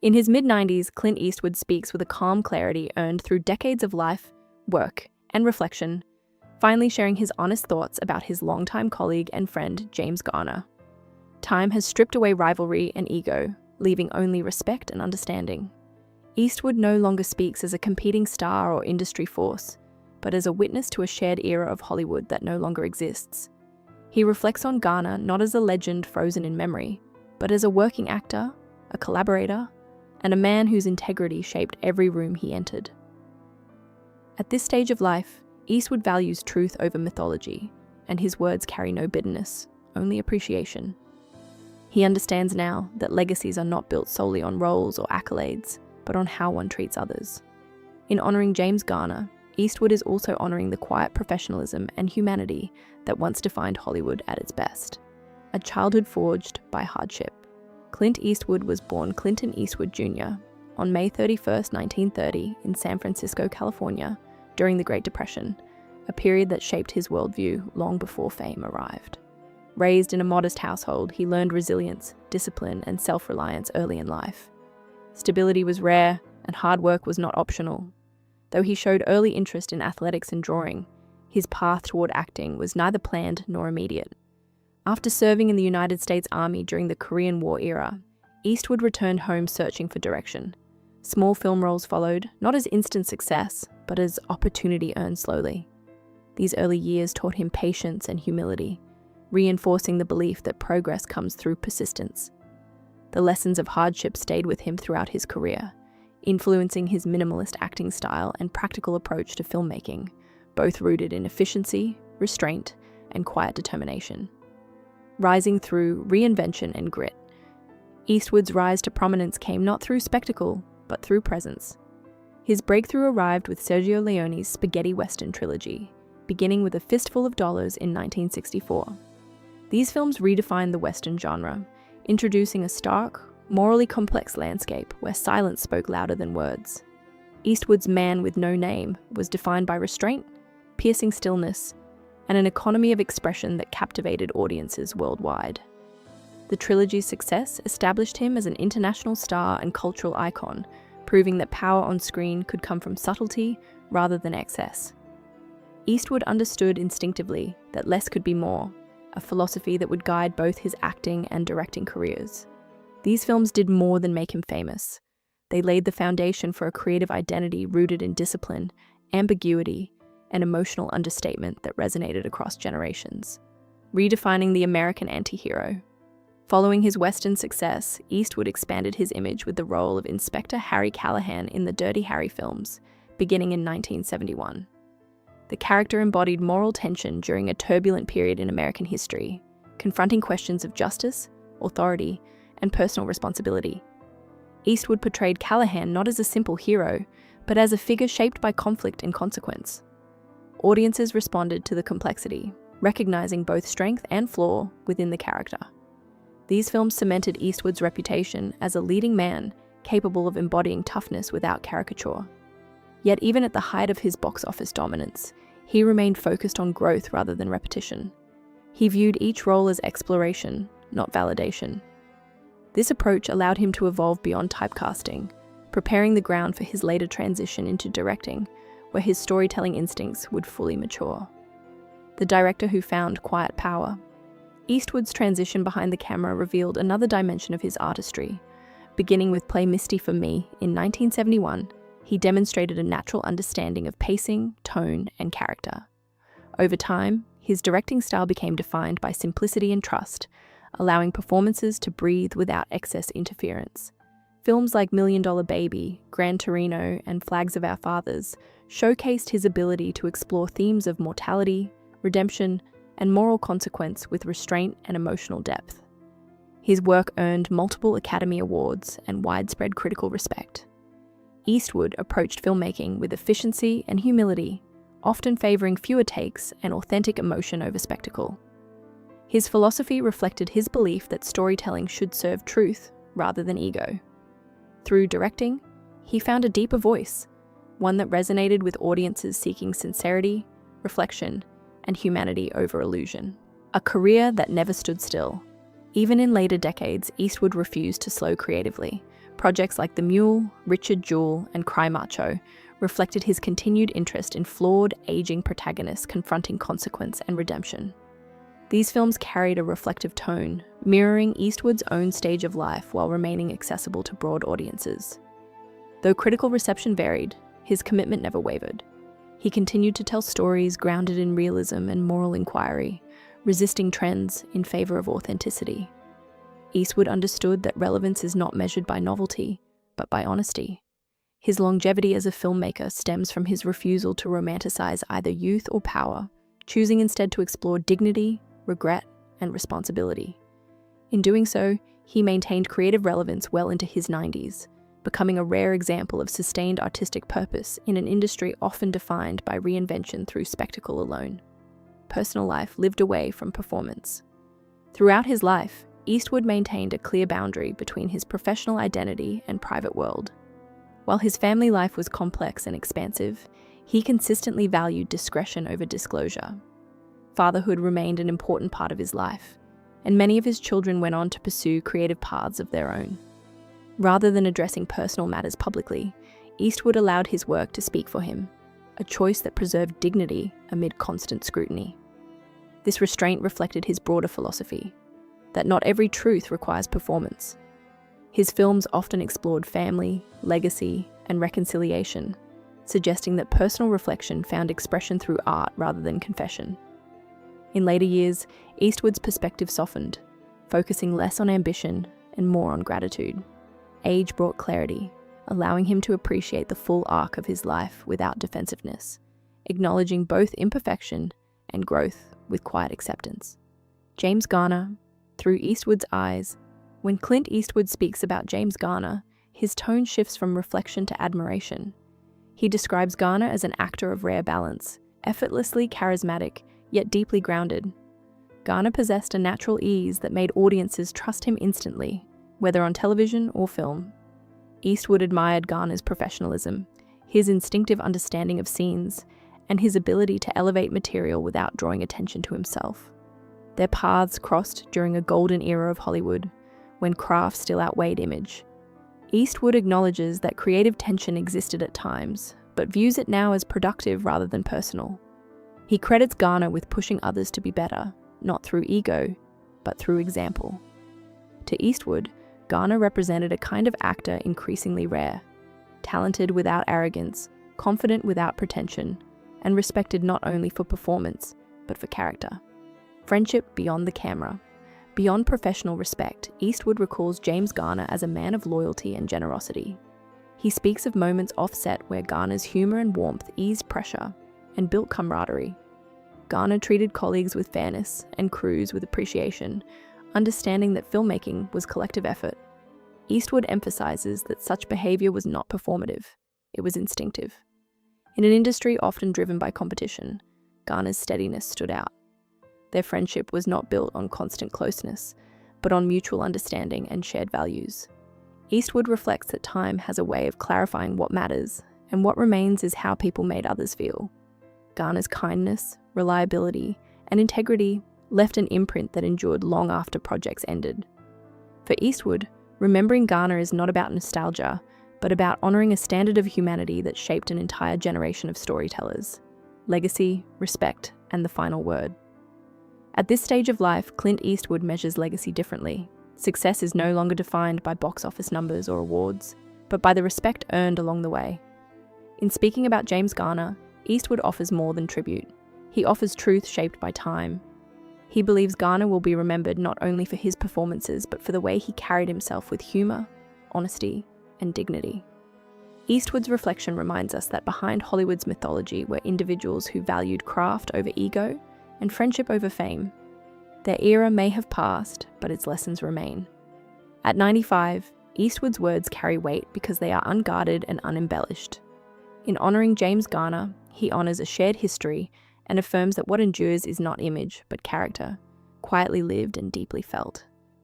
In his mid-90s, Clint Eastwood speaks with a calm clarity earned through decades of life, work, and reflection, finally sharing his honest thoughts about his longtime colleague and friend, James Garner. Time has stripped away rivalry and ego, leaving only respect and understanding. Eastwood no longer speaks as a competing star or industry force, but as a witness to a shared era of Hollywood that no longer exists. He reflects on Garner not as a legend frozen in memory, but as a working actor, a collaborator, and a man whose integrity shaped every room he entered. At this stage of life, Eastwood values truth over mythology, and his words carry no bitterness, only appreciation. He understands now that legacies are not built solely on roles or accolades, but on how one treats others. In honoring James Garner, Eastwood is also honoring the quiet professionalism and humanity that once defined Hollywood at its best. A childhood forged by hardship. Clint Eastwood was born Clinton Eastwood Jr. on May 31, 1930, in San Francisco, California, during the Great Depression, a period that shaped his worldview long before fame arrived. Raised in a modest household, he learned resilience, discipline, and self-reliance early in life. Stability was rare, and hard work was not optional. Though he showed early interest in athletics and drawing, his path toward acting was neither planned nor immediate. After serving in the United States Army during the Korean War era, Eastwood returned home searching for direction. Small film roles followed, not as instant success, but as opportunity earned slowly. These early years taught him patience and humility, reinforcing the belief that progress comes through persistence. The lessons of hardship stayed with him throughout his career, influencing his minimalist acting style and practical approach to filmmaking, both rooted in efficiency, restraint, and quiet determination. Rising through reinvention and grit, Eastwood's rise to prominence came not through spectacle, but through presence. His breakthrough arrived with Sergio Leone's spaghetti western trilogy, beginning with A Fistful of Dollars in 1964. These films redefined the western genre, introducing a stark, morally complex landscape where silence spoke louder than words. Eastwood's Man with No Name was defined by restraint, piercing stillness, and an economy of expression that captivated audiences worldwide. The trilogy's success established him as an international star and cultural icon, proving that power on screen could come from subtlety rather than excess. Eastwood understood instinctively that less could be more, a philosophy that would guide both his acting and directing careers. These films did more than make him famous. They laid the foundation for a creative identity rooted in discipline, ambiguity, and emotional understatement that resonated across generations, redefining the American anti-hero. Following his Western success, Eastwood expanded his image with the role of Inspector Harry Callahan in the Dirty Harry films, beginning in 1971. The character embodied moral tension during a turbulent period in American history, confronting questions of justice, authority, and personal responsibility. Eastwood portrayed Callahan not as a simple hero, but as a figure shaped by conflict and consequence. Audiences responded to the complexity, recognizing both strength and flaw within the character. These films cemented Eastwood's reputation as a leading man capable of embodying toughness without caricature. Yet even at the height of his box office dominance, he remained focused on growth rather than repetition. He viewed each role as exploration, not validation. This approach allowed him to evolve beyond typecasting, preparing the ground for his later transition into directing, where his storytelling instincts would fully mature. The director who found quiet power. Eastwood's transition behind the camera revealed another dimension of his artistry. Beginning with Play Misty for Me in 1971, he demonstrated a natural understanding of pacing, tone, and character. Over time, his directing style became defined by simplicity and trust, allowing performances to breathe without excess interference. Films like $1 Million Baby, Gran Torino, and Flags of Our Fathers showcased his ability to explore themes of mortality, redemption, and moral consequence with restraint and emotional depth. His work earned multiple Academy Awards and widespread critical respect. Eastwood approached filmmaking with efficiency and humility, often favoring fewer takes and authentic emotion over spectacle. His philosophy reflected his belief that storytelling should serve truth rather than ego. Through directing, he found a deeper voice, one that resonated with audiences seeking sincerity, reflection, and humanity over illusion. A career that never stood still. Even in later decades, Eastwood refused to slow creatively, Projects like The Mule, Richard Jewell, and Cry Macho reflected his continued interest in flawed, aging protagonists confronting consequence and redemption. These films carried a reflective tone, mirroring Eastwood's own stage of life while remaining accessible to broad audiences. Though critical reception varied, his commitment never wavered. He continued to tell stories grounded in realism and moral inquiry, resisting trends in favor of authenticity. Eastwood understood that relevance is not measured by novelty, but by honesty. His longevity as a filmmaker stems from his refusal to romanticize either youth or power, choosing instead to explore dignity, regret, and responsibility. In doing so, he maintained creative relevance well into his 90s, becoming a rare example of sustained artistic purpose in an industry often defined by reinvention through spectacle alone. Personal life lived away from performance. Throughout his life, Eastwood maintained a clear boundary between his professional identity and private world. While his family life was complex and expansive, he consistently valued discretion over disclosure. Fatherhood remained an important part of his life, and many of his children went on to pursue creative paths of their own. Rather than addressing personal matters publicly, Eastwood allowed his work to speak for him, a choice that preserved dignity amid constant scrutiny. This restraint reflected his broader philosophy, that not every truth requires performance. His films often explored family, legacy, and reconciliation, suggesting that personal reflection found expression through art rather than confession. In later years, Eastwood's perspective softened, focusing less on ambition and more on gratitude. Age brought clarity, allowing him to appreciate the full arc of his life without defensiveness, acknowledging both imperfection and growth with quiet acceptance. James Garner, through Eastwood's eyes. When Clint Eastwood speaks about James Garner, his tone shifts from reflection to admiration. He describes Garner as an actor of rare balance, effortlessly charismatic, yet deeply grounded. Garner possessed a natural ease that made audiences trust him instantly, whether on television or film. Eastwood admired Garner's professionalism, his instinctive understanding of scenes, and his ability to elevate material without drawing attention to himself. Their paths crossed during a golden era of Hollywood, when craft still outweighed image. Eastwood acknowledges that creative tension existed at times, but views it now as productive rather than personal. He credits Garner with pushing others to be better, not through ego, but through example. To Eastwood, Garner represented a kind of actor increasingly rare, talented without arrogance, confident without pretension, and respected not only for performance, but for character. Friendship beyond the camera. Beyond professional respect, Eastwood recalls James Garner as a man of loyalty and generosity. He speaks of moments offset where Garner's humor and warmth eased pressure and built camaraderie. Garner treated colleagues with fairness and crews with appreciation, understanding that filmmaking was collective effort. Eastwood emphasizes that such behavior was not performative, it was instinctive. In an industry often driven by competition, Garner's steadiness stood out. Their friendship was not built on constant closeness, but on mutual understanding and shared values. Eastwood reflects that time has a way of clarifying what matters, and what remains is how people made others feel. Garner's kindness, reliability, and integrity left an imprint that endured long after projects ended. For Eastwood, remembering Garner is not about nostalgia, but about honoring a standard of humanity that shaped an entire generation of storytellers. Legacy, respect, and the final word. At this stage of life, Clint Eastwood measures legacy differently. Success is no longer defined by box office numbers or awards, but by the respect earned along the way. In speaking about James Garner, Eastwood offers more than tribute. He offers truth shaped by time. He believes Garner will be remembered not only for his performances, but for the way he carried himself with humor, honesty, and dignity. Eastwood's reflection reminds us that behind Hollywood's mythology were individuals who valued craft over ego and friendship over fame. Their era may have passed, but its lessons remain. At 95, Eastwood's words carry weight because they are unguarded and unembellished. In honoring James Garner, he honors a shared history and affirms that what endures is not image, but character, quietly lived and deeply felt.